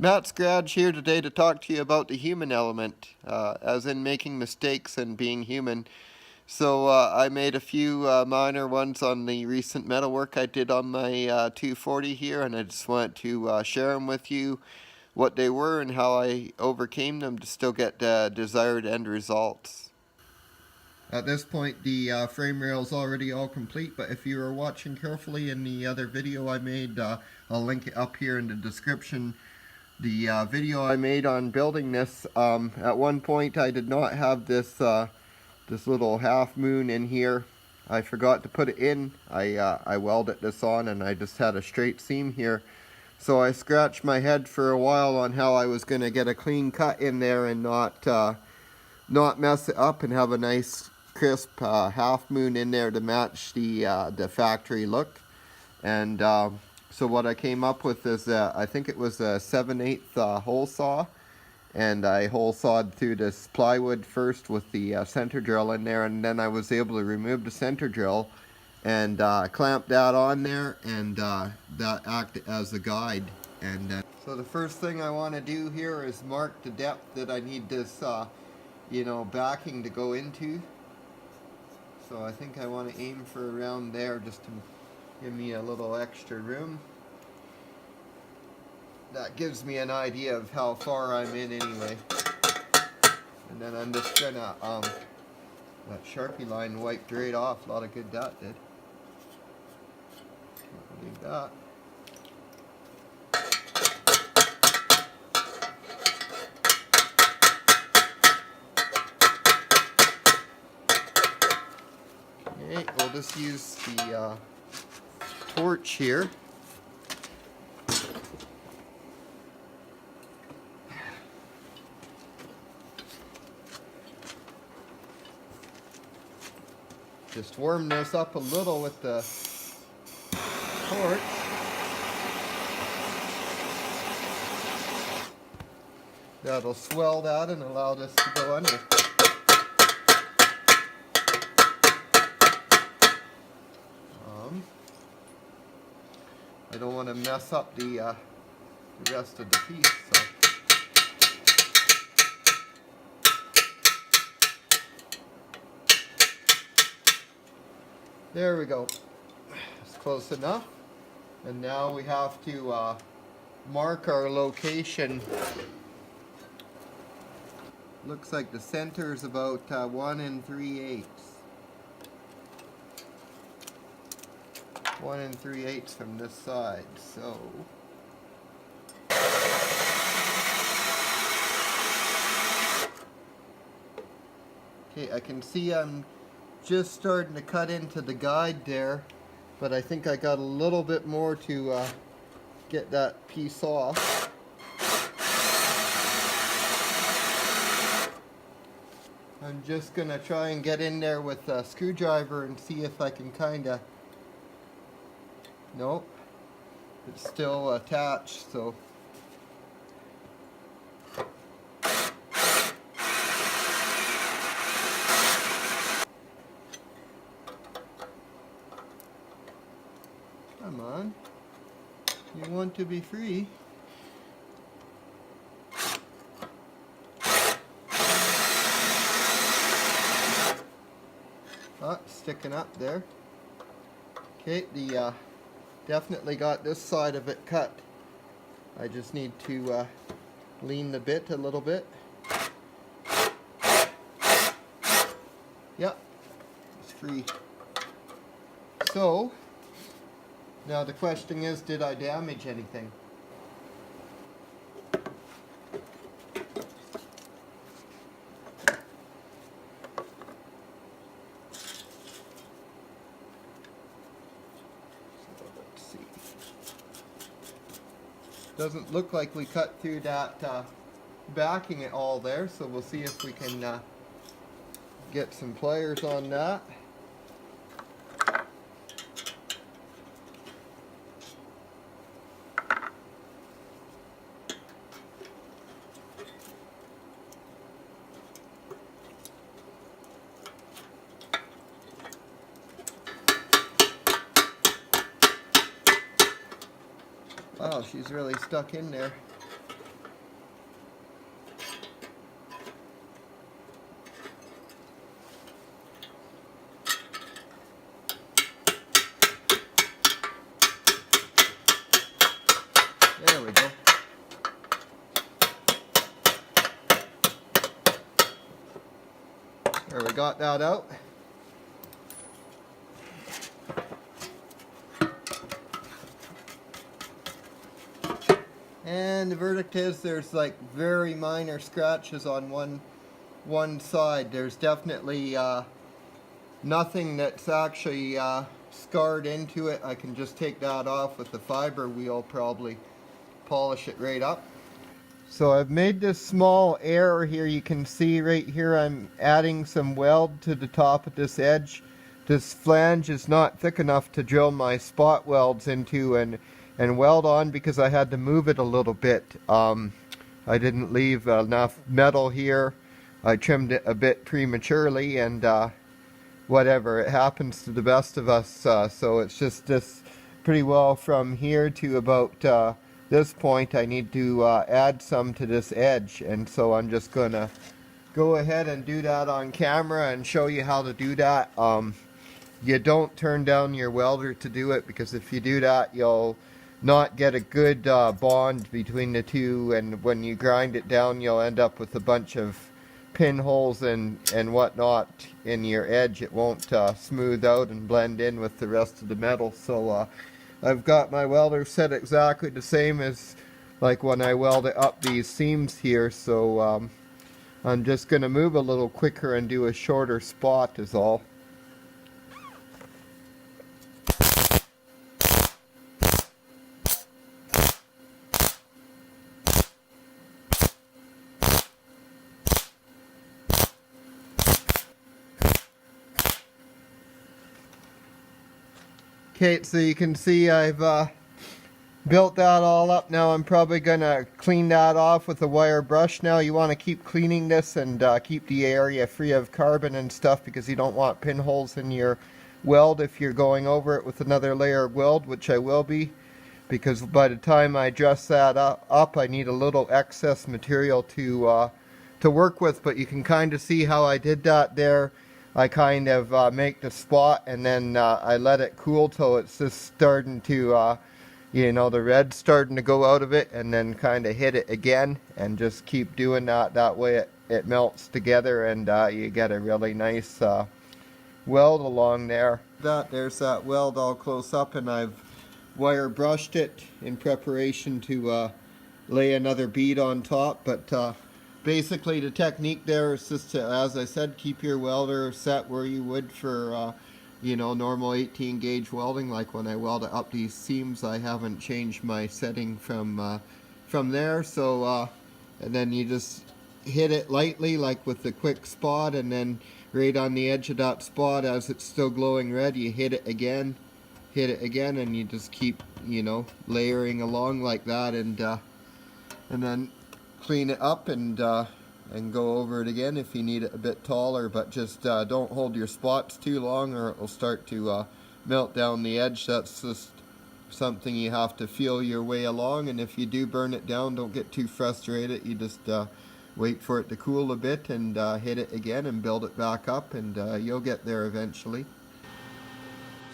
Matt Scratch here today to talk to you about the human element, as in making mistakes and being human. So I made a few minor ones on the recent metal work I did on my 240 here, and I just want to share them with you, what they were and how I overcame them to still get desired end results. At this point the frame rail is already all complete, but if you were watching carefully in the other video I made, I'll link it up here in the description. The video I made on building this, at one point I did not have this this little half moon in here. I forgot to put it in. I welded this on and I just had a straight seam here. So I scratched my head for a while on how I was going to get a clean cut in there and not mess it up and have a nice crisp half moon in there to match the factory look. And so what I came up with is, I think it was a 7/8 hole saw, and I hole sawed through this plywood first with the center drill in there, and then I was able to remove the center drill and clamp that on there, and that acted as a guide. And so the first thing I want to do here is mark the depth that I need this backing to go into. So I think I want to aim for around there just to give me a little extra room. That gives me an idea of how far I'm in anyway. And then I'm just gonna, that Sharpie line wiped right off. A lot of good that did. Can't believe that. Okay, we'll just use the torch here. Just warm this up a little with the torch. That'll swell that and allow this to go under. I don't want to mess up the rest of the piece. So. There we go. It's close enough. And now we have to mark our location. Looks like the center is about 1 3/8. 1 3/8 from this side. So okay, I can see I'm just starting to cut into the guide there, but I think I got a little bit more to get that piece off. I'm just gonna try and get in there with a screwdriver and see if I can kinda, nope, it's still attached, so come on, you want to be free. Oh, sticking up there. Okay, the definitely got this side of it cut. I just need to lean the bit a little bit. Yep, it's free. So now the question is, did I damage anything? So let's see. Doesn't look like we cut through that backing at all there, so we'll see if we can get some pliers on that. Wow, she's really stuck in there. There we go. There, we got that out. And the verdict is there's like very minor scratches on one side. There's definitely nothing that's actually scarred into it. I can just take that off with the fiber wheel, probably polish it right up. So I've made this small error here. You can see right here I'm adding some weld to the top of this edge. This flange is not thick enough to drill my spot welds into and weld on because I had to move it a little bit. I didn't leave enough metal here. I trimmed it a bit prematurely, and whatever, it happens to the best of us. So it's just this pretty well from here to about this point. I need to add some to this edge, and so I'm just gonna go ahead and do that on camera and show you how to do that. You don't turn down your welder to do it, because if you do that you'll not get a good bond between the two, and when you grind it down you'll end up with a bunch of pinholes and whatnot in your edge. It won't smooth out and blend in with the rest of the metal. So I've got my welder set exactly the same as like when I welded up these seams here, so I'm just going to move a little quicker and do a shorter spot is all. Okay, so you can see I've built that all up. Now I'm probably going to clean that off with a wire brush. Now you want to keep cleaning this and keep the area free of carbon and stuff, because you don't want pinholes in your weld if you're going over it with another layer of weld, which I will be, because by the time I dress that up I need a little excess material to work with. But you can kind of see how I did that there. I kind of make the spot, and then I let it cool till it's just starting to, you know, the red's starting to go out of it, and then kind of hit it again, and just keep doing that. That way it melts together, and you get a really nice weld along there. There's that weld all close up, and I've wire brushed it in preparation to lay another bead on top. But basically the technique there is just to, as I said, keep your welder set where you would for you know, normal 18 gauge welding. Like when I weld up these seams, I haven't changed my setting from there. So and then you just hit it lightly, like with the quick spot, and then right on the edge of that spot, as it's still glowing red, you hit it again, and you just keep, you know, layering along like that, and then clean it up and go over it again if you need it a bit taller. But just don't hold your spots too long, or it will start to melt down the edge. That's just something you have to feel your way along, and if you do burn it down, don't get too frustrated. You just wait for it to cool a bit and hit it again and build it back up, and you'll get there eventually.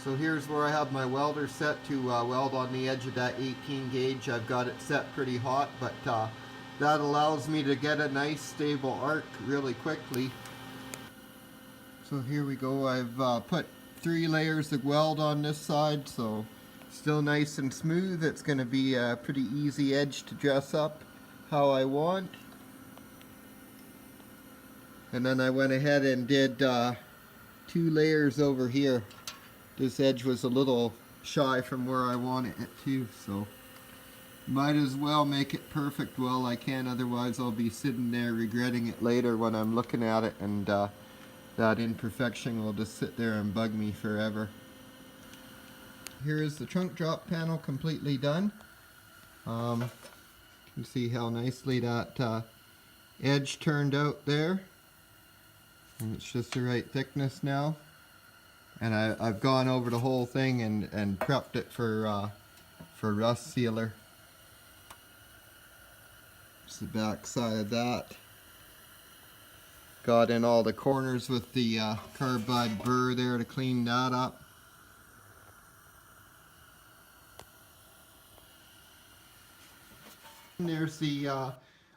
So here's where I have my welder set to weld on the edge of that 18 gauge. I've got it set pretty hot, but that allows me to get a nice stable arc really quickly. So here we go. I've put 3 layers of weld on this side, so still nice and smooth. It's going to be a pretty easy edge to dress up how I want. And then I went ahead and did 2 layers over here. This edge was a little shy from where I wanted it to, so might as well make it perfect while I can, otherwise I'll be sitting there regretting it later when I'm looking at it, and that imperfection will just sit there and bug me forever. Here is the trunk drop panel completely done. You can see how nicely that edge turned out there, and it's just the right thickness now. And I've gone over the whole thing and prepped it for rust sealer. It's the back side of that. Got in all the corners with the carbide burr there to clean that up. There's the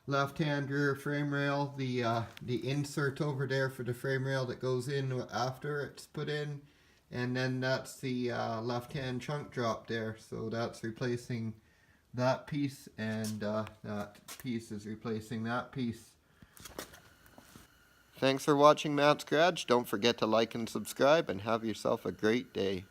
left-hand rear frame rail, the insert over there for the frame rail that goes in after it's put in, and then that's the left-hand trunk drop there. So that's replacing that piece, and that piece is replacing that piece. Thanks for watching Matt's Garage. Don't forget to like and subscribe, and have yourself a great day.